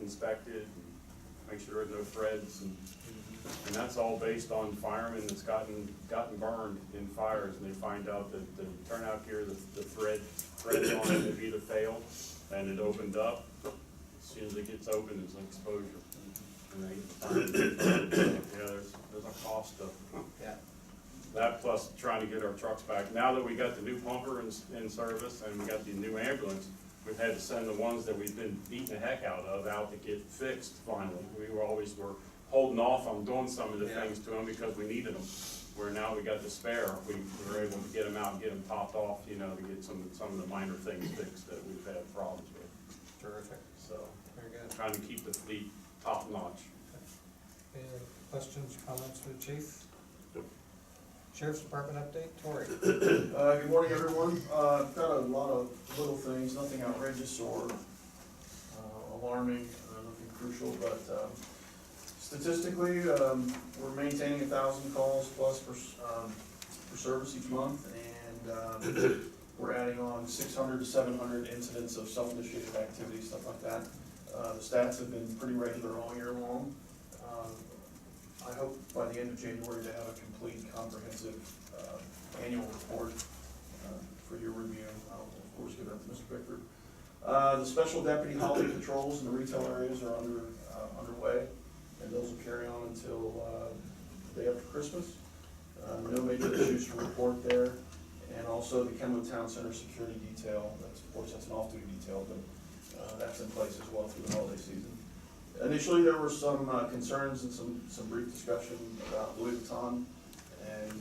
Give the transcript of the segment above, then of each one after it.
inspected, and make sure there's no threads, and that's all based on firemen that's gotten burned in fires, and they find out that the turnout gear, the threads on it have either failed, and it opened up. As soon as it gets open, it's an exposure. And yeah, there's a cost to that, plus trying to get our trucks back. Now that we got the new pumper in service and we got the new ambulance, we've had to send the ones that we've been beating the heck out to get fixed finally. We were holding off on doing some of the things to them because we needed them. Where now we got the spare, we were able to get them out and get them topped off, to get some of the minor things fixed that we've had problems with. Terrific. So, Very good. trying to keep the fleet top notch. Any questions, comments for the chief? Nope. Sheriff's Department update, Tori. Good morning, everyone. I've got a lot of little things, nothing outrageous or alarming, nothing crucial, but statistically, we're maintaining 1,000 calls plus per service each month, and we're adding on 600 to 700 incidents of self-initiated activity, stuff like that. The stats have been pretty regular all year long. I hope by the end of January to have a complete, comprehensive annual report for your review. I'll of course give that to Mr. Bickford. The special deputy holiday patrols in the retail areas are underway, and those will carry on until the day after Christmas. No major issues to report there. And also the Sycamore Town Center security detail. Of course, that's an off-duty detail, but that's in place as well through the holiday season. Initially, there were some concerns and some brief discussion about Louis Vuitton and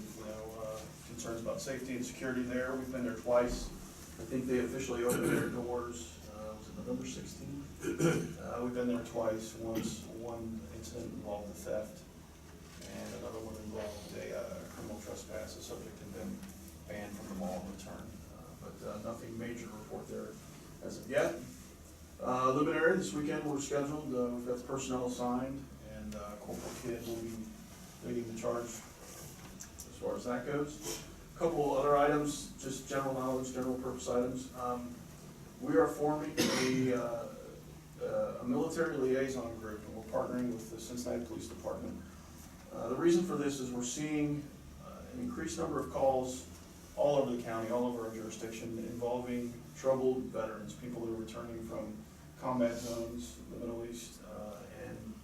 concerns about safety and security there. We've been there twice. I think they officially opened their doors. Was it November 16th? We've been there twice. One incident involved a theft, and another one involved a criminal trespass. The subject had been banned from the mall in return, but nothing major to report there as of yet. Luminary, this weekend we're scheduled, we've got the personnel assigned, and Corporal Kidd will be leading the charge as far as that goes. A couple other items, just general knowledge, general purpose items. We are forming a military liaison group, and we're partnering with the Cincinnati Police Department. The reason for this is we're seeing an increased number of calls all over the county, all over our jurisdiction, involving troubled veterans, people who are returning from combat zones, the Middle East, and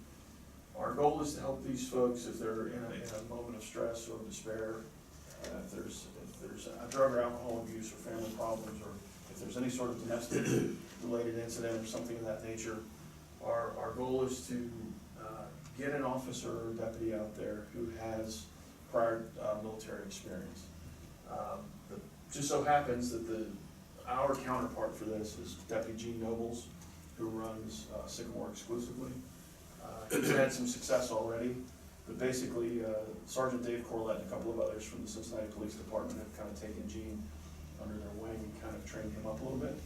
our goal is to help these folks if they're in a moment of stress or despair, if there's a drug or alcohol abuse or family problems, or if there's any sort of domestic related incident or something of that nature. Our goal is to get an officer or deputy out there who has prior military experience. Just so happens that our counterpart for this is Deputy Gene Nobles, who runs Sycamore exclusively. He's had some success already, but basically Sergeant Dave Corlett and a couple of others from the Cincinnati Police Department have kind of taken Gene under their wing and kind of trained him up a little bit.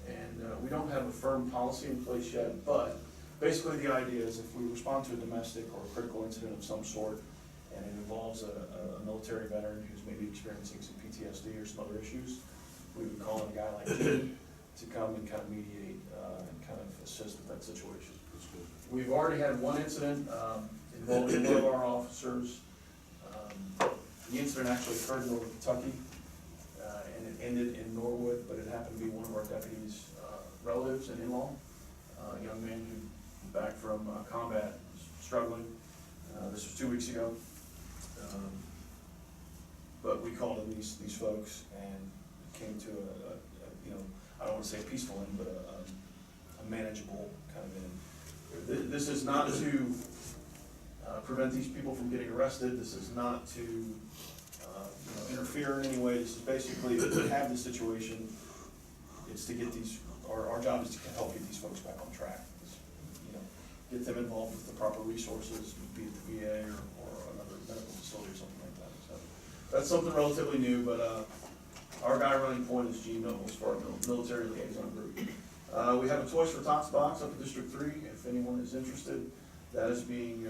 And we don't have a firm policy in place yet, but basically the idea is if we respond to a domestic or a critical incident of some sort, and it involves a military veteran who's maybe experiencing some PTSD or some other issues, we would call in a guy like Gene to come and kind of mediate and kind of assist with that situation. We've already had one incident involving one of our officers. The incident actually occurred in Northern Kentucky, and it ended in Norwood, but it happened to be one of our deputies' relatives and in-law, a young man who back from combat, struggling. This was 2 weeks ago. But we called in these folks and came to I don't want to say a peaceful end, but a manageable kind of end. This is not to prevent these people from getting arrested. This is not to interfere in any way. This is basically, if we have this situation, it's to get our job is to help get these folks back on track. Get them involved with the proper resources, be it the VA or another medical facility or something like that. So that's something relatively new, but our guy running point is Gene Nobles for our military liaison group. We have a Toys for Tots box up in District 3, if anyone is interested. That is being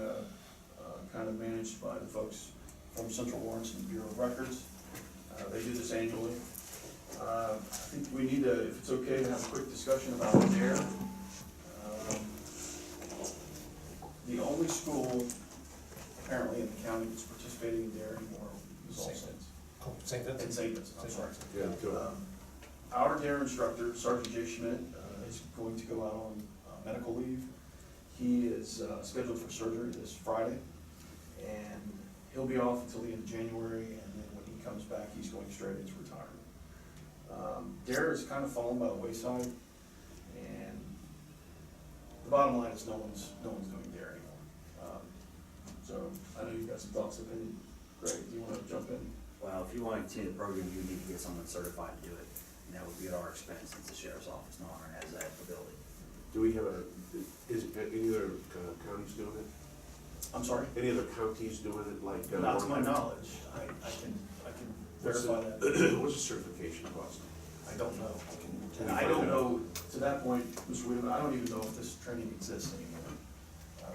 kind of managed by the folks from Central Lawrence and the Bureau of Records. They do this annually. I think we need to, if it's okay, to have a quick discussion about DARE. only school apparently in the county that's participating in dare anymore is All St. Saints. Oh, St. And Vincent? St. Vincent, I'm sorry. Yeah, too. Our dare instructor, Sergeant Jay Schmidt, is going to go out on medical leave. He is scheduled for surgery this Friday, and he'll be off until the end of January, and then when he comes back, he's going straight into retirement. Dare is kind of fallen by the wayside, and the bottom line is no one's doing dare anymore. So I know you've got some thoughts, opinion. Greg, do you want to jump in? Well, if you want to continue the program, you need to get someone certified to do it, and that would be at our expense, since the sheriff's office no longer has that ability. Do we have is any other counties doing it? I'm sorry? Any other counties doing it, like? Not to my knowledge. I can verify that. What's the certification cost? I don't know. And I don't know, to that point, Mr. Weedham, I don't even know if this training exists anymore.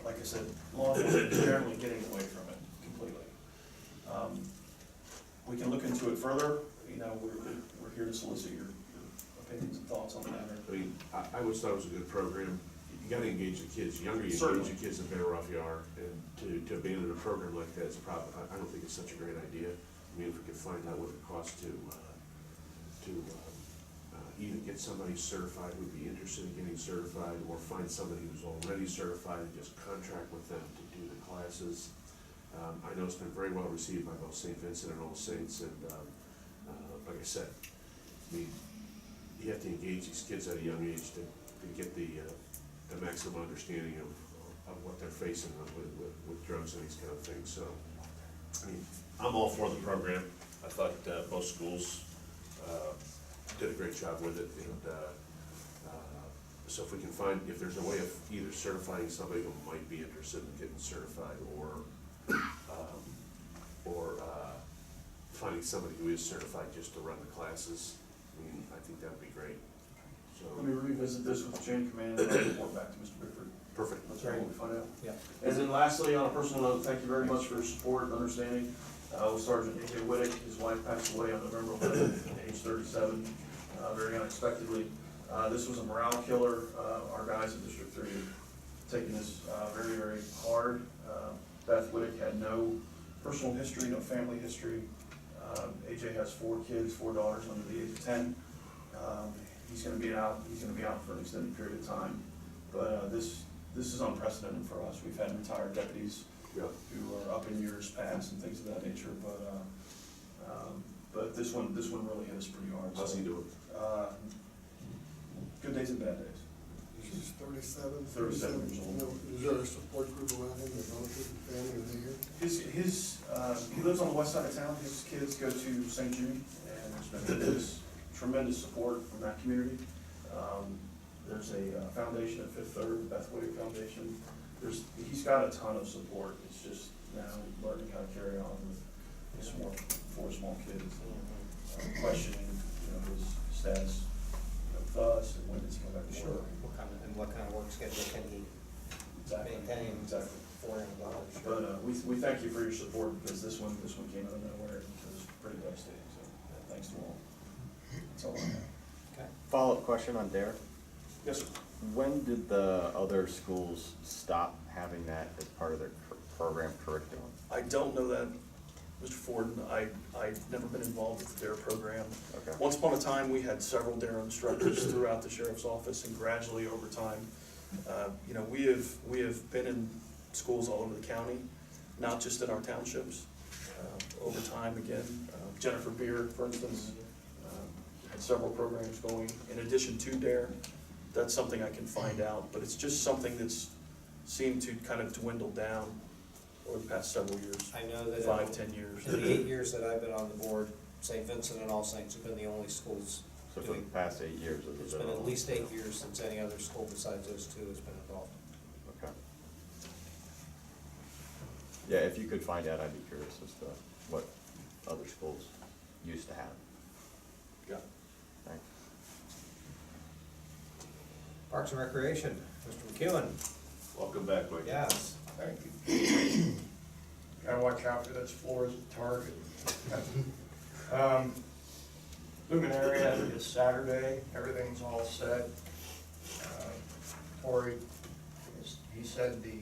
Like I said, law enforcement is generally getting away from it completely. We can look into it further. You know, we're here to solicit your opinions and thoughts on the matter. I mean, I always thought it was a good program. You gotta engage the kids. The younger you Certainly. engage the kids, the better off you are. And to abandon a program like that is probably, I don't think it's such a great idea. I mean, if we could find out what it costs to either get somebody certified who'd be interested in getting certified, or find somebody who's already certified and just contract with them to do the classes. I know it's been very well received by both St. Vincent and All Saints, and like I said, I mean, you have to engage these kids at a young age to get the maximum understanding of what they're facing with drugs and these kind of things. So, I mean, I'm all for the program. I thought both schools did a great job with it, and so if we can find, if there's a way of either certifying somebody who might be interested in getting certified, or finding somebody who is certified just to run the classes, I mean, I think that'd be great. So, Let me revisit this with the chain of command and I'll report back to Mr. Bickford. perfect. That's right, we'll find out. Yeah. And then lastly, on a personal note, thank you very much for your support and understanding. With Sergeant A.J. Whittick, his wife passed away on November 11th, at age 37, very unexpectedly. This was a morale killer. Our guys in District 3 have taken this very, very hard. Beth Whittick had no personal history, no family history. AJ has 4 kids, 4 daughters under the age of 10. He's gonna be out for an extended period of time. But this is unprecedented for us. We've had retired deputies Yeah. who are up in years past and things of that nature, but this one really hit us pretty hard. How's So, he doing? good days and bad days. He's 37. 37 years old. You know, is there a support group around him, the relatives and family, are they here? He lives on the west side of town. His kids go to St. Jude, and there's been tremendous support from that community. There's a foundation at Fifth Third, Beth Whittick Foundation. He's got a ton of support. It's just now learning how to carry on with 4 small kids, questioning, his status with us, and when does he come back to work. What kind of work schedule can he Exactly. maintain Exactly. for him? But we thank you for your support, because this one came out of nowhere, and it was pretty devastating, so thanks to all. That's all I have. Okay. Follow-up question on DARE. Yes, sir. When did the other schools stop having that as part of their program curriculum? I don't know that, Mr. Ford. I've never been involved with the DARE program. Okay. Once upon a time, we had several DARE instructors throughout the sheriff's office, and gradually over time, we have been in schools all over the county, not just in our townships. Over time, again, Jennifer Beer, for instance, had several programs going in addition to DARE. That's something I can find out, but it's just something that's seemed to kind of dwindle down over the past several years, I know that 5-10 years. in the 8 years that I've been on the board, St. Vincent and All Saints have been the only schools So for the doing. past 8 years, It's been at least 8 years since any other school besides those 2 has been involved. Okay. Yeah, if you could find out, I'd be curious as to what other schools used to have. Yeah. Thanks. Parks and Recreation, Mr. McEwen. Welcome back, Mike. Yes. Thank you. Gotta watch out for those floors at Target. Luminaria is Saturday, everything's all set. Corey, he's said the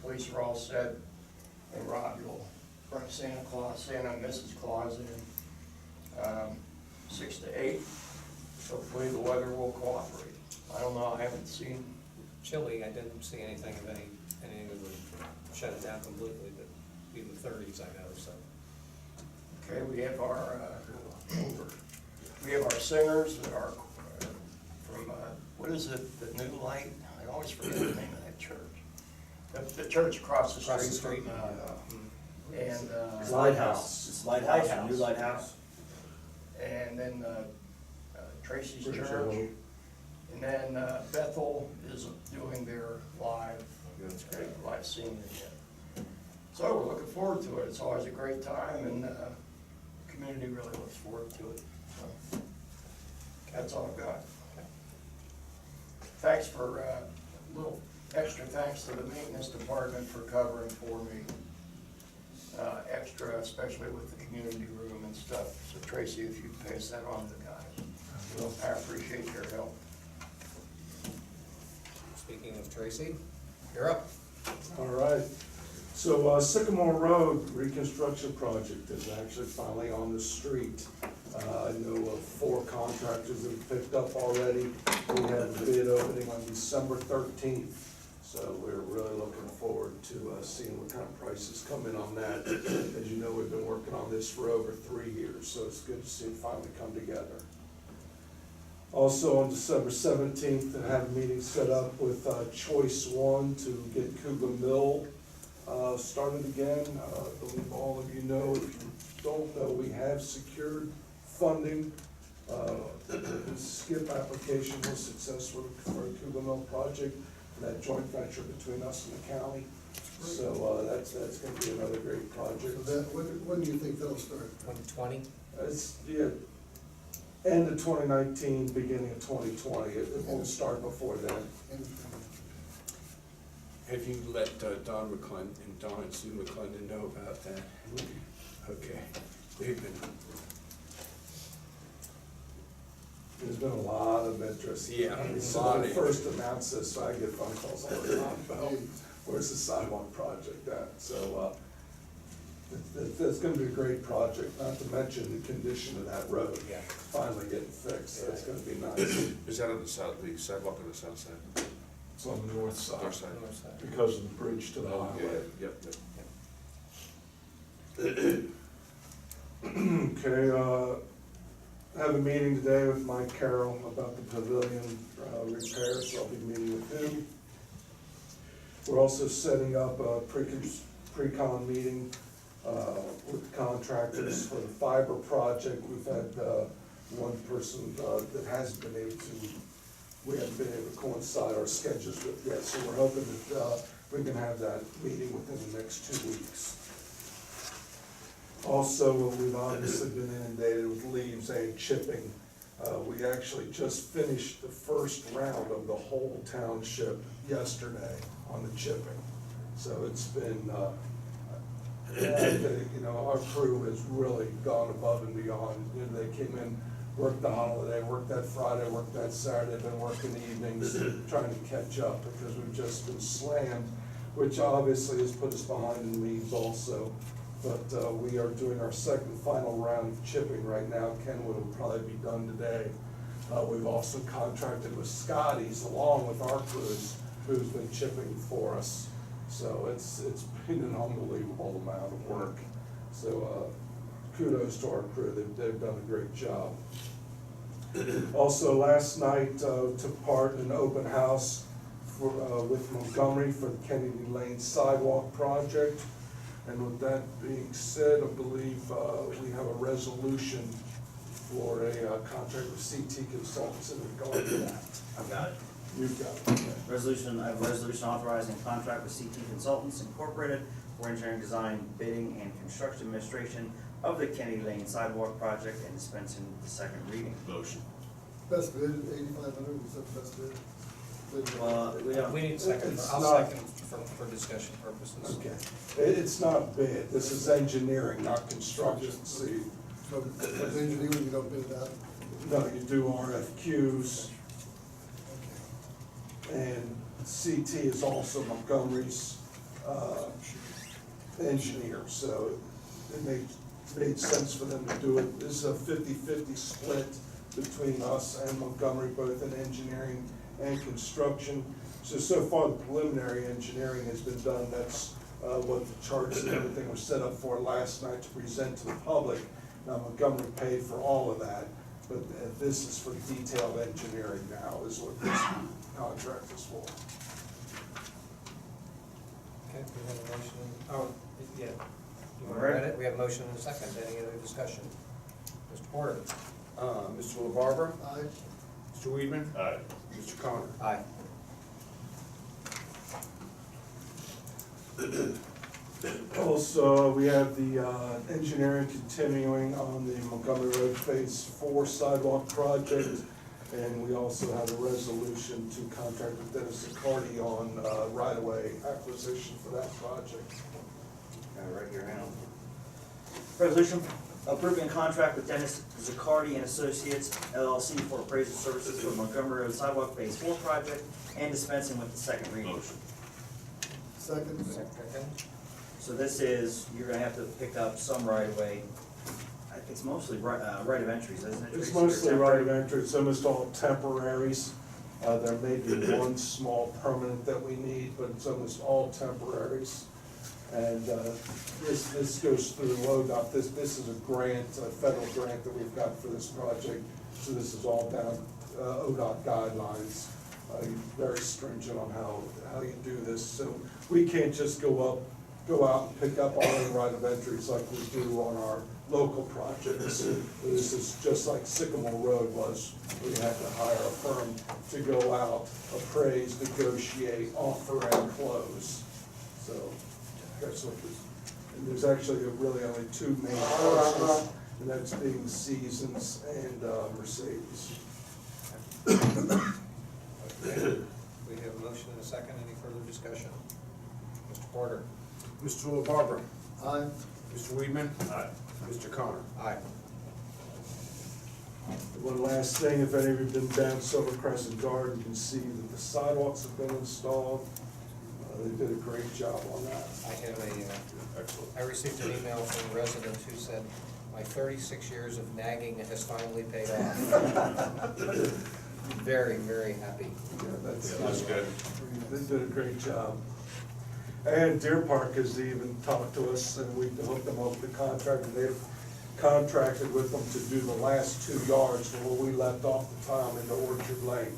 police are all set, and Rob, you'll bring Santa and Mrs. Claus in, 6 to 8. Hopefully the weather will cooperate. I don't know, I haven't seen, Chilly, I didn't see anything of anything that would shut it down completely, but be in the 30s, I know, so. okay, we have our singers that are from, what is it, the New Light? I always forget the name of that church. The church across the street. Across the street. And, It's Lighthouse, it's Lighthouse, new Lighthouse. and then Tracy's Church. And then Bethel is doing their live, live singing again. So we're looking forward to it. It's always a great time, and the community really looks forward to it. So that's all I've got. Thanks for, a little extra thanks to the maintenance department for covering for me. Extra, especially with the community room and stuff. So Tracy, if you pass that on to the guys, I appreciate your help. Speaking of Tracy, you're up. All right, so Sycamore Road reconstruction project is actually finally on the street. I know of 4 contractors that have picked up already. We have the bid opening on December 13th. So we're really looking forward to seeing what kind of prices come in on that. As you know, we've been working on this for over 3 years, so it's good to see it finally come together. Also, on December 17th, I had a meeting set up with Choice One to get Cougar Mill started again. I believe all of you know, if you don't know, we have secured funding. The SCIP application was successful for a Cougar Mill project, that joint venture between us and the county. So that's gonna be another great project. So that, when do you think that'll start? 2020? It's, yeah, end of 2019, beginning of 2020. It won't start before then. Have you let Don McClendon and Don and Sue McClendon know about that? Okay, they've been, There's been a lot of interest. Yeah, I mean, a so lot when I of first announced this, I get phone calls all the time about, where's the sidewalk project at? So, it's gonna be a great project, not to mention the condition of that road. Yeah. Finally getting fixed, that's gonna be nice. Is that on the south, the sidewalk on the south side? It's on the north side, North side? North side. because of the bridge to the Oh, yeah, highway. yep. Okay, I have a meeting today with Mike Carroll about the pavilion repair, so I'll be meeting with him. We're also setting up a pre-con meeting with contractors for the fiber project. We've had one person that hasn't been able to, we haven't been able to coincide our schedules with yet, so we're hoping that we can have that meeting within the next 2 weeks. Also, we've obviously been inundated with leaves and chipping. We actually just finished the first round of the whole township yesterday on the chipping. So it's been, you know, our crew has really gone above and beyond. You know, they came in, worked the holiday, worked that Friday, worked that Saturday, been working evenings, trying to catch up because we've just been slammed, which obviously has put us behind in leaves also. But we are doing our second final round of chipping right now. Kenwood will probably be done today. We've also contracted with Scotty's along with our crews, who's been chipping for us. So it's been an unbelievable amount of work. So kudos to our crew, they've done a great job. Also, last night took part in an open house with Montgomery for the Kennedy Lane sidewalk project. And with that being said, I believe we have a resolution for a contract with CT Consultants in regard to that. I've got it. You've got it. Okay. Resolution, I have a resolution authorizing contract with CT Consultants Incorporated for engineering design, bidding, and construction administration of the Kennedy Lane sidewalk project and dispensing the second reading. Motion. Best bid, 8,500, is that the best bid? Well, we don't. We need second, It's I'll not- second for discussion purposes. Okay. It's not bid, this is engineering, not construction. See, So, with engineering, you don't bid it out? no, you do RFQs, Okay. and CT is also Montgomery's engineer, so it made sense for them to do it. This is a 50-50 split between us and Montgomery, both in engineering and construction. So far, the preliminary engineering has been done. That's what the charts and everything were set up for last night to present to the public. Now, Montgomery paid for all of that, but this is for detailed engineering now, is what this contract is for. Okay, we have a motion, oh, yeah. You want to Ready? read it? We have a motion and a second. Any other discussion? Mr. Porter? Mr. LaBarbera, Aye. Mr. Weedman, Aye. Mr. Connor. Aye. Also, we have the engineering continuing on the Montgomery Road Phase 4 sidewalk project, and we also have a resolution to contract with Dennis Zicardi on right-of-way acquisition for that project. Got it right here, hang on. Resolution approving a contract with Dennis Zicardi and Associates LLC for appraisal services for Montgomery Road Sidewalk Phase 4 project and dispensing with the second reading. Second. Second. So this is, you're gonna have to pick up some right of way. It's mostly right of entries, isn't it? It's Tracy, or mostly right of temporary? entry, it's almost all temporaries. There may be one small permanent that we need, but it's almost all temporaries. And this goes through ODOT. This is a grant, a federal grant that we've got for this project. So this is all down ODOT guidelines. Very stringent on how you do this. So we can't just go out and pick up our own right of entries like we do on our local projects. This is just like Sycamore Road was. We had to hire a firm to go out, appraise, negotiate, offer, and close. So that's what this, and there's actually really only two main parcels, and that's being Seasons and Mercedes. Okay. We have a motion and a second. Any further discussion? Mr. Porter? Mr. LaBarbera, Aye. Mr. Weedman, Aye. Mr. Connor. Aye. One last thing, if any of you have been down Silver Crescent Garden, you can see that the sidewalks have been installed. They did a great job on that. I have a, Excellent. I received an email from a resident who said, my 36 years of nagging has finally paid off. Very, very happy. Yeah, that's good. They did a great job. And Deer Park has even talked to us, and we hooked them up with the contract, and they've contracted with them to do the last 2 yards from where we left off the time into Orchard Lane.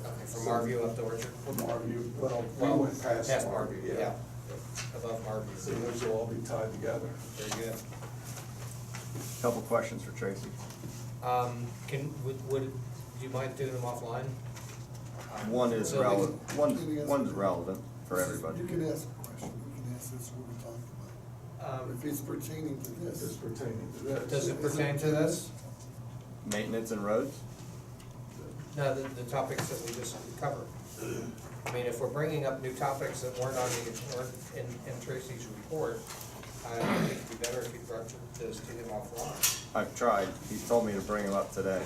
Okay, from Marview up to Orchard? From Marview, well, we went past Marview, yeah. Above So Marview. those will all be tied together. Very good. Couple questions for Tracy. Would you mind doing them offline? One is So we relevant, one's relevant for everybody. You can ask a question, we can ask this what we're talking about. If it's pertaining to This is this. pertaining to this. Does it pertain to this? Maintenance and roads? No, the topics that we just covered. I mean, if we're bringing up new topics that weren't in Tracy's report, I think it'd be better if you brought those to him offline. I've tried. He's told me to bring them up today.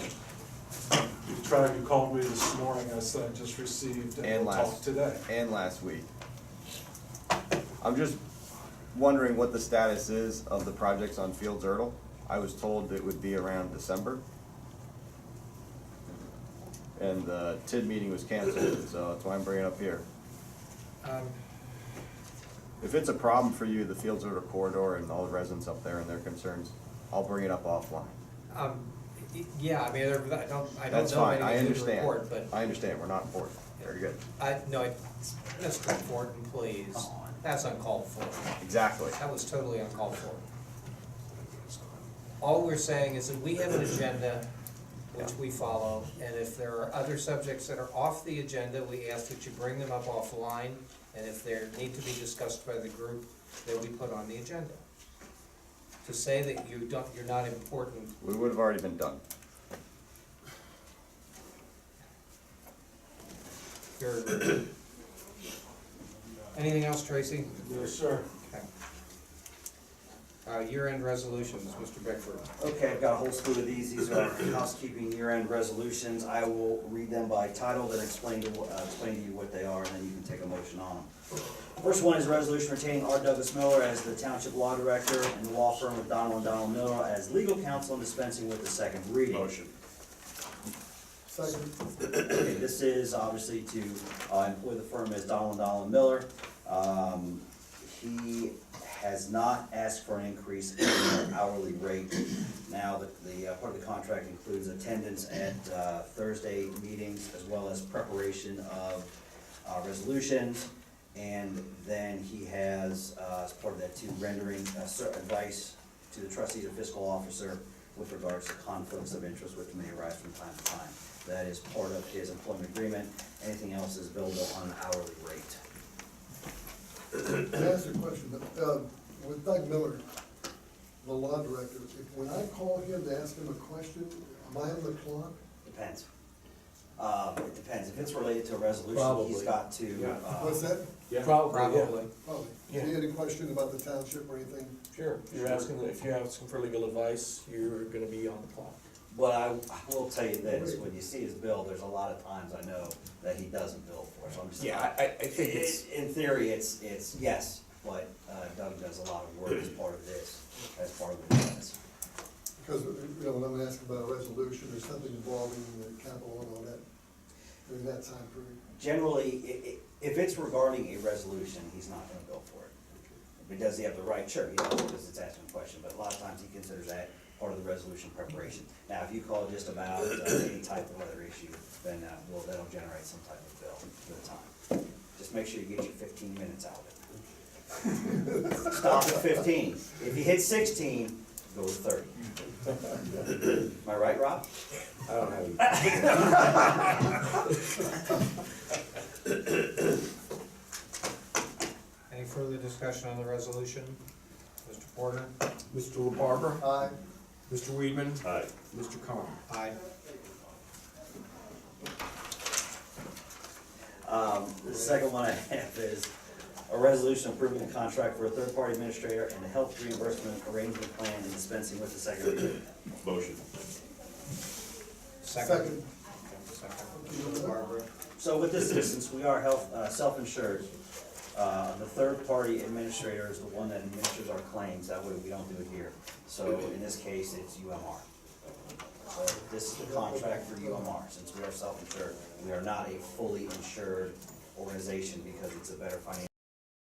You tried, you called me this morning, I said I just received, and And we'll last. talk today. And last week. I'm just wondering what the status is of the projects on Fields Erdel. I was told it would be around December. And the TID meeting was canceled, so that's why I'm bringing it up here. If it's a problem for you, the Fields Erdel corridor and all the residents up there and their concerns, I'll bring it up offline. Yeah, I mean, I don't That's know fine, I anything in the understand. report, but I understand, we're not important. Very good. Mr. Important, please, that's uncalled for. Exactly. That was totally uncalled for. All we're saying is that we have an agenda which we follow, and if there are other subjects that are off the agenda, we ask that you bring them up offline, and if they need to be discussed by the group, they'll be put on the agenda. To say that you're not important, We would have already been done. you're. Anything else, Tracy? Yes, sir. Okay. Year-end resolutions, Mr. Beckford. Okay, I've got a whole slew of these. These are housekeeping year-end resolutions. I will read them by title, then explain to you what they are, and then you can take a motion on them. First one is a resolution retaining R. Douglas Miller as the Township Law Director and the law firm of Donald and Donald Miller as legal counsel and dispensing with the second reading. Motion. Second. Okay, this is obviously to employ the firm as Donald and Donald Miller. He has not asked for an increase in their hourly rate. Now, the part of the contract includes attendance at Thursday meetings as well as preparation of resolutions. And then he has, as part of that too, rendering advice to the trustees or fiscal officer with regards to conflicts of interest which may arise from time to time. That is part of his employment agreement. Anything else is billed on an hourly rate. Can I ask a question? With Doug Miller, the law director, when I call him to ask him a question, am I on the clock? Depends. It depends. If it's related to a resolution, he's Probably. got to, Yeah. What's that? Probably, yeah. Probably. Any question about the township or anything? Sure, if you're asking for legal advice, you're gonna be on the clock. but I will tell you this, when you see his bill, there's a lot of times I know that he doesn't bill for, so I'm just. Yeah, I think it's, In theory, it's, yes, but Doug does a lot of work as part of this, as part of the business. Because, when I'm asking about a resolution or something involving the capital and all that, during that time period. Generally, if it's regarding a resolution, he's not gonna bill for it. But does he have the right? Sure, he does, because it's asking a question, but a lot of times he considers that part of the resolution preparation. Now, if you call just about any type of other issue, then, that'll generate some type of bill for the time. Just make sure you get your 15 minutes out of it. Stop at 15. If you hit 16, go to 30. Am I right, Rob? I don't have. Any further discussion on the resolution? Mr. Porter? Mr. LaBarbera? Aye. Mr. Weedman? Aye. Mr. Con? Aye. The second one I have is a resolution approving a contract for a third-party administrator and a health reimbursement arrangement plan and dispensing with the second reading. Motion. Second. Second. Barbara? So with this instance, we are self-insured. The third-party administrator is the one that administers our claims, that way we don't do it here. So in this case, it's UMR. So this is the contract for UMR. Since we are self-insured, we are not a fully insured organization because it's a better financial